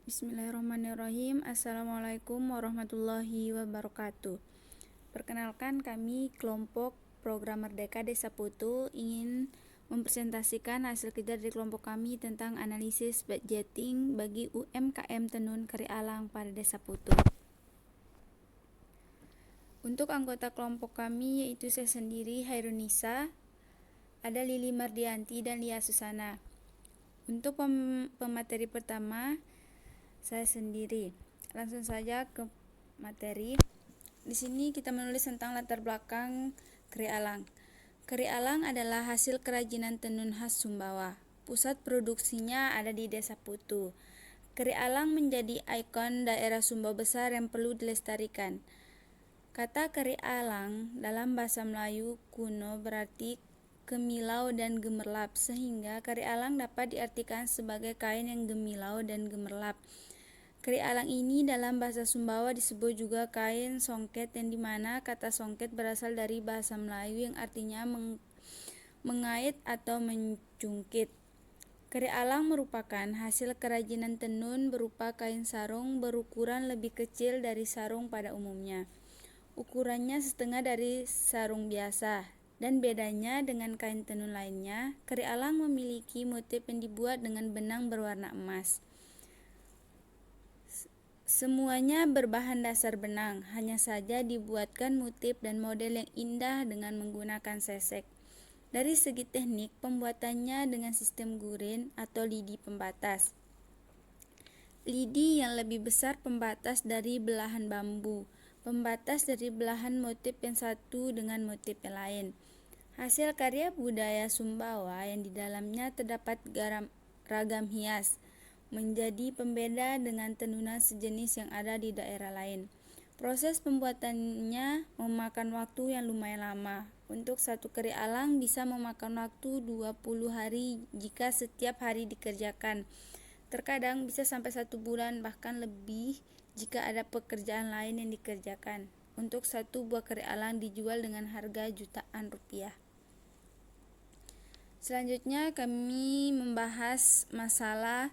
Bismillahirrahmanirrahim. Assalamualaikum warahmatullahi wabarakatuh. Perkenalkan, kami kelompok Program Merdeka Desa Putu ingin mempresentasikan hasil kerja dari kelompok kami tentang analisis budgeting bagi UMKM Tenun Kari Alang pada Desa Putu. Untuk anggota kelompok kami yaitu saya sendiri, Hairunisa, ada Lili Mardianti dan Lia Susana. Untuk pemateri pertama, saya sendiri. Langsung saja ke materi. Di sini kita menulis tentang latar belakang Kari Alang. Kari Alang adalah hasil kerajinan tenun khas Sumbawa. Pusat produksinya ada di Desa Putu. Kari Alang menjadi ikon daerah Sumba besar yang perlu dilestarikan. Kata Kari Alang dalam bahasa Melayu kuno berarti gemilau dan gemerlap, sehingga Kari Alang dapat diartikan sebagai kain yang gemilau dan gemerlap. Kari Alang ini dalam bahasa Sumbawa disebut juga kain songket, yang dimana kata songket berasal dari bahasa Melayu yang artinya mengait atau mencungkit. Kari Alang merupakan hasil kerajinan tenun berupa kain sarung berukuran lebih kecil dari sarung pada umumnya. Ukurannya setengah dari sarung biasa, dan bedanya dengan kain tenun lainnya, Kari Alang memiliki motif yang dibuat dengan benang berwarna emas. Semuanya berbahan dasar benang, hanya saja dibuatkan motif dan model yang indah dengan menggunakan sesek. Dari segi teknik, pembuatannya dengan sistem gurin atau lidi pembatas. Lidi yang lebih besar pembatas dari belahan bambu, pembatas dari belahan motif yang satu dengan motif yang lain. Hasil karya budaya Sumbawa yang di dalamnya terdapat ragam hias, menjadi pembeda dengan tenunan sejenis yang ada di daerah lain. Proses pembuatannya memakan waktu yang lumayan lama. Untuk satu Kari Alang bisa memakan waktu 20 hari jika setiap hari dikerjakan. Terkadang bisa sampai 1 bulan, bahkan lebih jika ada pekerjaan lain yang dikerjakan. Untuk satu buah Kari Alang dijual dengan harga jutaan rupiah. Selanjutnya kami membahas masalah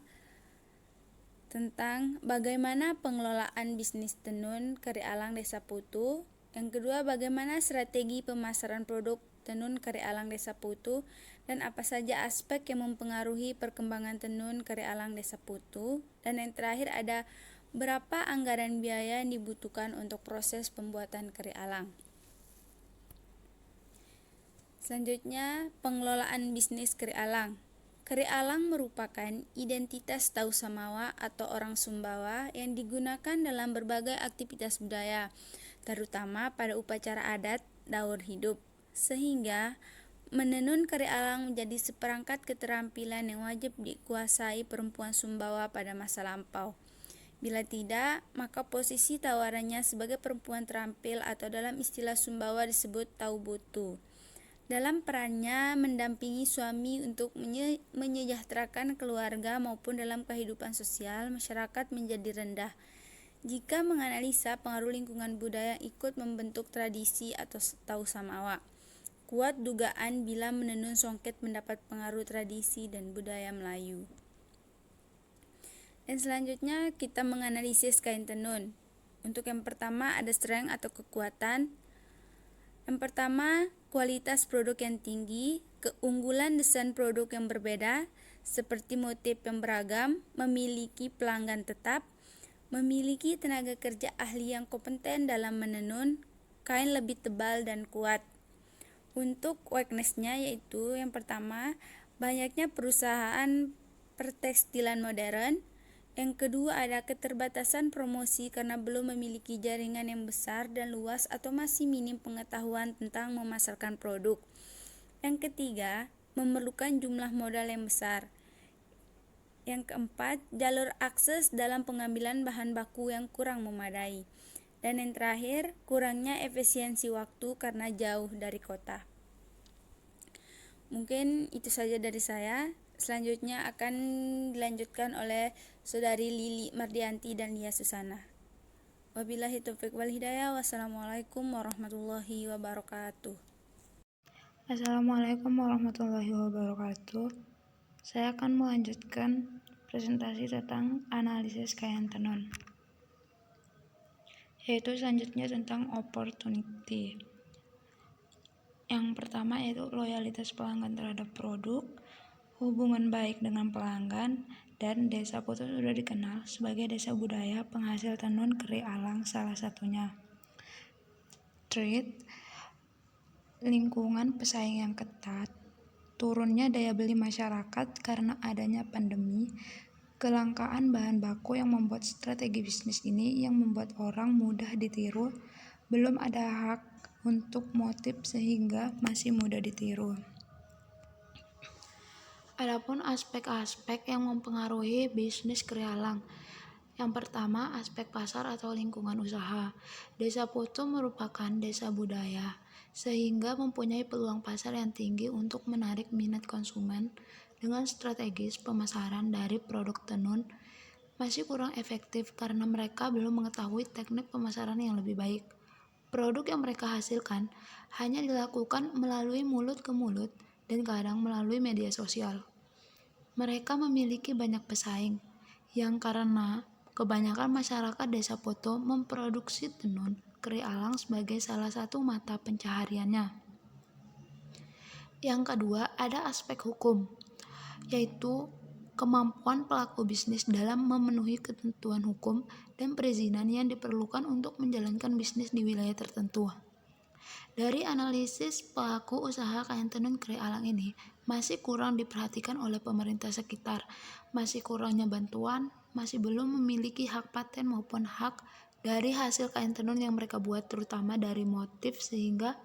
tentang bagaimana pengelolaan bisnis tenun Kari Alang Desa Putu. Yang kedua, bagaimana strategi pemasaran produk tenun Kari Alang Desa Putu, dan apa saja aspek yang mempengaruhi perkembangan tenun Kari Alang Desa Putu. Dan yang terakhir ada berapa anggaran biaya yang dibutuhkan untuk proses pembuatan Kari Alang. Selanjutnya, pengelolaan bisnis Kari Alang. Kari Alang merupakan identitas Tau Samawa atau orang Sumbawa yang digunakan dalam berbagai aktivitas budaya, terutama pada upacara adat daur hidup, sehingga menenun Kari Alang menjadi seperangkat keterampilan yang wajib dikuasai perempuan Sumbawa pada masa lampau. Bila tidak, maka posisi tawarannya sebagai perempuan terampil atau dalam istilah Sumbawa disebut Tau Butu. Dalam perannya mendampingi suami untuk menyejahterakan keluarga maupun dalam kehidupan sosial masyarakat menjadi rendah. Jika menganalisa pengaruh lingkungan budaya yang ikut membentuk tradisi atau Tau Samawa, kuat dugaan bila menenun songket mendapat pengaruh tradisi dan budaya Melayu. Dan selanjutnya kita menganalisis kain tenun. Untuk yang pertama ada strength atau kekuatan. Yang pertama, kualitas produk yang tinggi, keunggulan desain produk yang berbeda, seperti motif yang beragam, memiliki pelanggan tetap, memiliki tenaga kerja ahli yang kompeten dalam menenun, kain lebih tebal dan kuat. Untuk weakness-nya yaitu yang pertama, banyaknya perusahaan pertekstilan modern. Yang kedua ada keterbatasan promosi karena belum memiliki jaringan yang besar dan luas atau masih minim pengetahuan tentang memasarkan produk. Yang ketiga, memerlukan jumlah modal yang besar. Yang keempat, jalur akses dalam pengambilan bahan baku yang kurang memadai. Dan yang terakhir, kurangnya efisiensi waktu karena jauh dari kota. Mungkin itu saja dari saya. Selanjutnya akan dilanjutkan oleh Saudari Lili Mardianti dan Lia Susana. Wabillahi taufiq wal hidayah. Wassalamualaikum warahmatullahi wabarakatuh. Assalamualaikum warahmatullahi wabarakatuh. Saya akan melanjutkan presentasi tentang analisis kain tenun. Yaitu selanjutnya tentang opportunity. Yang pertama yaitu loyalitas pelanggan terhadap produk, hubungan baik dengan pelanggan, dan Desa Putu sudah dikenal sebagai desa budaya penghasil tenun keri alang salah satunya. Trade, lingkungan pesaing yang ketat, turunnya daya beli masyarakat karena adanya pandemi, kelangkaan bahan baku yang membuat strategi bisnis ini yang membuat orang mudah ditiru, belum ada hak untuk motif sehingga masih mudah ditiru. Adapun aspek-aspek yang mempengaruhi bisnis keri alang. Yang pertama, aspek pasar atau lingkungan usaha. Desa Putu merupakan desa budaya, sehingga mempunyai peluang pasar yang tinggi untuk menarik minat konsumen dengan strategis pemasaran dari produk tenun masih kurang efektif karena mereka belum mengetahui teknik pemasaran yang lebih baik. Produk yang mereka hasilkan hanya dilakukan melalui mulut ke mulut dan kadang melalui media sosial. Mereka memiliki banyak pesaing, yang karena kebanyakan masyarakat Desa Putu memproduksi tenun keri alang sebagai salah satu mata pencahariannya. Yang kedua, ada aspek hukum, yaitu kemampuan pelaku bisnis dalam memenuhi ketentuan hukum dan perizinan yang diperlukan untuk menjalankan bisnis di wilayah tertentu. Dari analisis pelaku usaha kain tenun keri alang ini masih kurang diperhatikan oleh pemerintah sekitar, masih kurangnya bantuan, masih belum memiliki hak paten maupun hak dari hasil kain tenun yang mereka buat terutama dari motif sehingga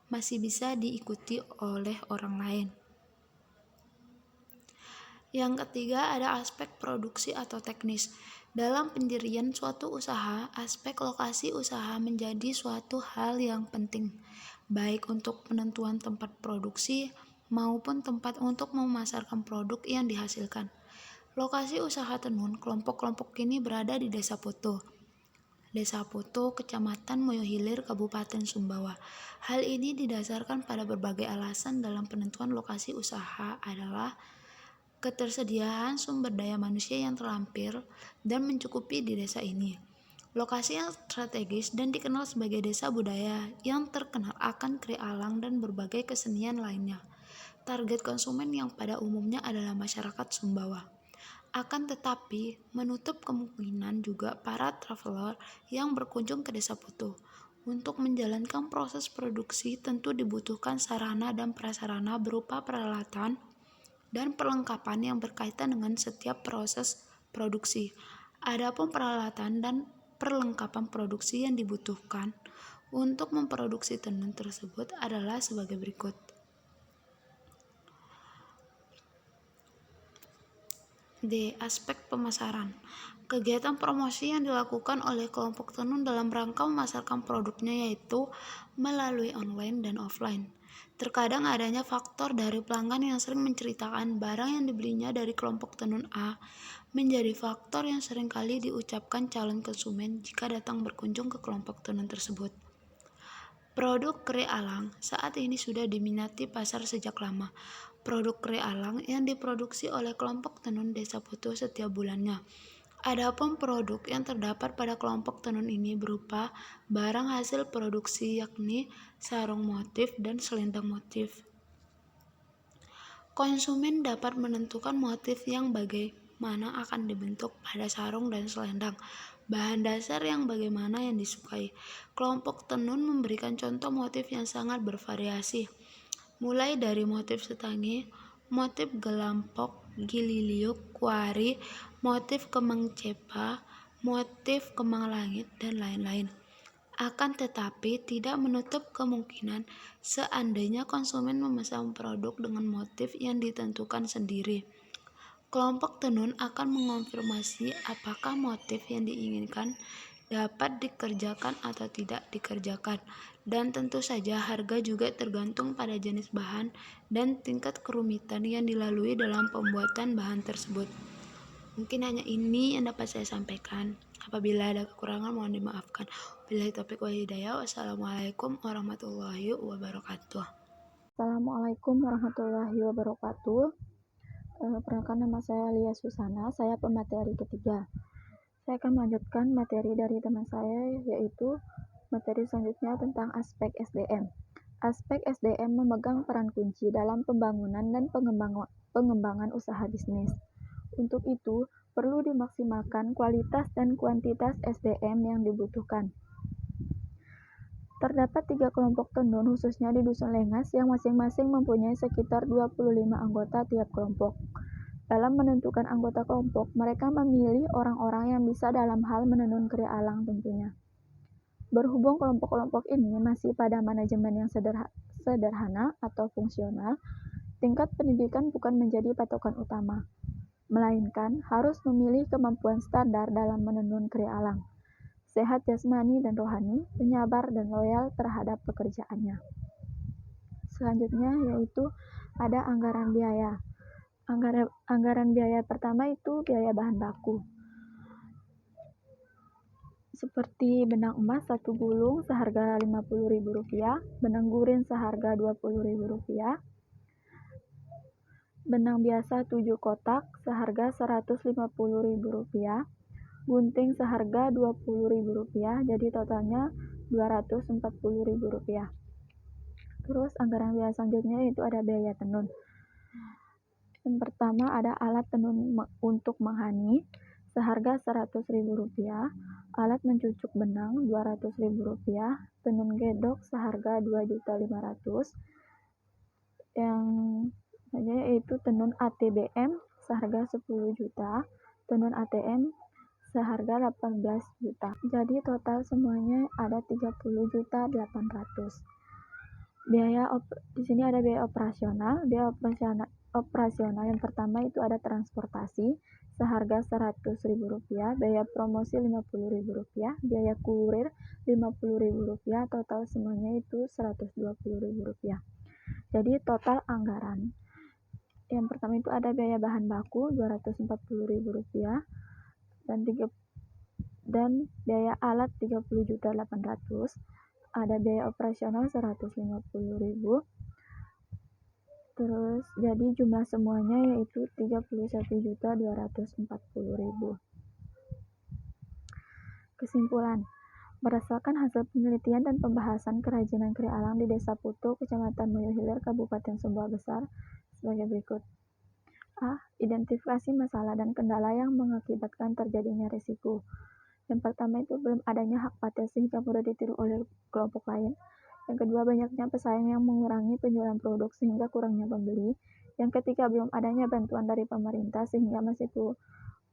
masih bisa diikuti oleh orang lain. Yang ketiga ada aspek produksi atau teknis. Dalam pendirian suatu usaha, aspek lokasi usaha menjadi suatu hal yang penting, baik untuk penentuan tempat produksi maupun tempat untuk memasarkan produk yang dihasilkan. Lokasi usaha tenun kelompok-kelompok ini berada di Desa Putu. Desa Putu, Kecamatan Moyohilir, Kabupaten Sumbawa. Hal ini didasarkan pada berbagai alasan dalam penentuan lokasi usaha adalah ketersediaan sumber daya manusia yang terlampir dan mencukupi di desa ini. Lokasi yang strategis dan dikenal sebagai desa budaya yang terkenal akan keri alang dan berbagai kesenian lainnya. Target konsumen yang pada umumnya adalah masyarakat Sumbawa. Akan tetapi, menutup kemungkinan juga para traveler yang berkunjung ke Desa Putu. Untuk menjalankan proses produksi tentu dibutuhkan sarana dan prasarana berupa peralatan dan perlengkapan yang berkaitan dengan setiap proses produksi. Adapun peralatan dan perlengkapan produksi yang dibutuhkan untuk memproduksi tenun tersebut adalah sebagai berikut. D. Aspek pemasaran. Kegiatan promosi yang dilakukan oleh kelompok tenun dalam rangka memasarkan produknya yaitu melalui online dan offline. Terkadang adanya faktor dari pelanggan yang sering menceritakan barang yang dibelinya dari kelompok tenun A menjadi faktor yang sering kali diucapkan calon konsumen jika datang berkunjung ke kelompok tenun tersebut. Produk keri alang saat ini sudah diminati pasar sejak lama. Produk keri alang yang diproduksi oleh kelompok tenun Desa Putu setiap bulannya. Adapun produk yang terdapat pada kelompok tenun ini berupa barang hasil produksi yakni sarung motif dan selendang motif. Konsumen dapat menentukan motif yang bagaimana akan dibentuk pada sarung dan selendang, bahan dasar yang bagaimana yang disukai. Kelompok tenun memberikan contoh motif yang sangat bervariasi, mulai dari motif setangi, motif gelampok, gililiuk, kuari, motif kemang cepa, motif kemang langit, dan lain-lain. Akan tetapi tidak menutup kemungkinan seandainya konsumen memesan produk dengan motif yang ditentukan sendiri. Kelompok tenun akan mengonfirmasi apakah motif yang diinginkan dapat dikerjakan atau tidak dikerjakan, dan tentu saja harga juga tergantung pada jenis bahan dan tingkat kerumitan yang dilalui dalam pembuatan bahan tersebut. Mungkin hanya ini yang dapat saya sampaikan. Apabila ada kekurangan mohon dimaafkan. Billahi taufiq wal hidayah. Wassalamualaikum warahmatullahi wabarakatuh. Assalamualaikum warahmatullahi wabarakatuh. Perkenalkan, nama saya Lia Susana, saya pemateri ketiga. Saya akan melanjutkan materi dari teman saya, yaitu materi selanjutnya tentang aspek SDM. Aspek SDM memegang peran kunci dalam pembangunan dan pengembangan usaha bisnis. Untuk itu, perlu dimaksimalkan kualitas dan kuantitas SDM yang dibutuhkan. Terdapat 3 kelompok tenun khususnya di Dusun Lengas yang masing-masing mempunyai sekitar 25 anggota tiap kelompok. Dalam menentukan anggota kelompok, mereka memilih orang-orang yang bisa dalam hal menenun kria alang tentunya. Berhubung kelompok-kelompok ini masih pada manajemen yang sederhana atau fungsional, tingkat pendidikan bukan menjadi patokan utama, melainkan harus memilih kemampuan standar dalam menenun kria alang, sehat jasmani dan rohani, penyabar dan loyal terhadap pekerjaannya. Selanjutnya yaitu ada anggaran biaya. Anggaran biaya pertama itu biaya bahan baku. Seperti benang emas 1 gulung seharga Rp50.000, benang gurin seharga Rp20.000, benang biasa 7 kotak seharga Rp150.000, gunting seharga Rp20.000, jadi totalnya Rp240.000. Terus anggaran biaya selanjutnya itu ada biaya tenun. Yang pertama ada alat tenun untuk menghani seharga Rp100.000, alat mencucuk benang Rp200.000, tenun gedok seharga Rp2.500.000, yang yaitu tenun ATBM seharga Rp10 juta, tenun ATM seharga Rp18 juta. Jadi total semuanya ada Rp30.800.000. Di sini ada biaya operasional. Biaya operasional yang pertama itu ada transportasi seharga Rp100.000, biaya promosi Rp50.000, biaya kurir Rp50.000, total semuanya itu Rp120.000. Jadi total anggaran yang pertama itu ada biaya bahan baku Rp240.000 dan biaya alat Rp30.800.000. Ada biaya operasional Rp150.000. Terus jadi jumlah semuanya yaitu Rp31.240.000. Kesimpulan, berdasarkan hasil penelitian dan pembahasan kerajinan kria alang di Desa Putu, Kecamatan Moyo Hilir, Kabupaten Sumbawa Besar sebagai berikut. A. Identifikasi masalah dan kendala yang mengakibatkan terjadinya risiko. Yang pertama itu belum adanya hak paten sehingga mudah ditiru oleh kelompok lain. Yang kedua, banyaknya pesaing yang mengurangi penjualan produk sehingga kurangnya pembeli. Yang ketiga, belum adanya bantuan dari pemerintah sehingga masih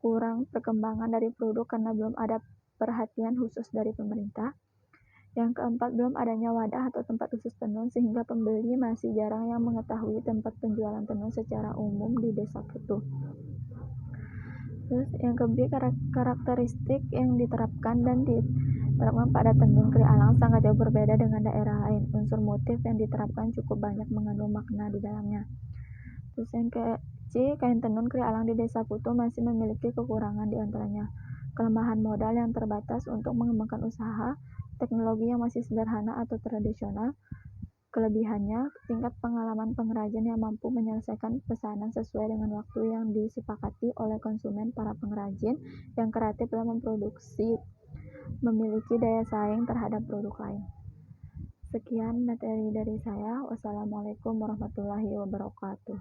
kurang perkembangan dari produk karena belum ada perhatian khusus dari pemerintah. Yang keempat, belum adanya wadah atau tempat khusus tenun sehingga pembeli masih jarang yang mengetahui tempat penjualan tenun secara umum di Desa Putu. Terus yang kedua, karakteristik yang diterapkan pada tenun kria alang sangat jauh berbeda dengan daerah lain. Unsur motif yang diterapkan cukup banyak mengandung makna di dalamnya. Terus yang ke C, kain tenun kria alang di Desa Putu masih memiliki kekurangan di antaranya kelemahan modal yang terbatas untuk mengembangkan usaha, teknologi yang masih sederhana atau tradisional. Kelebihannya, tingkat pengalaman pengrajin yang mampu menyelesaikan pesanan sesuai dengan waktu yang disepakati oleh konsumen. Para pengrajin yang kreatif dalam memproduksi memiliki daya saing terhadap produk lain. Sekian materi dari saya. Wassalamualaikum warahmatullahi wabarakatuh.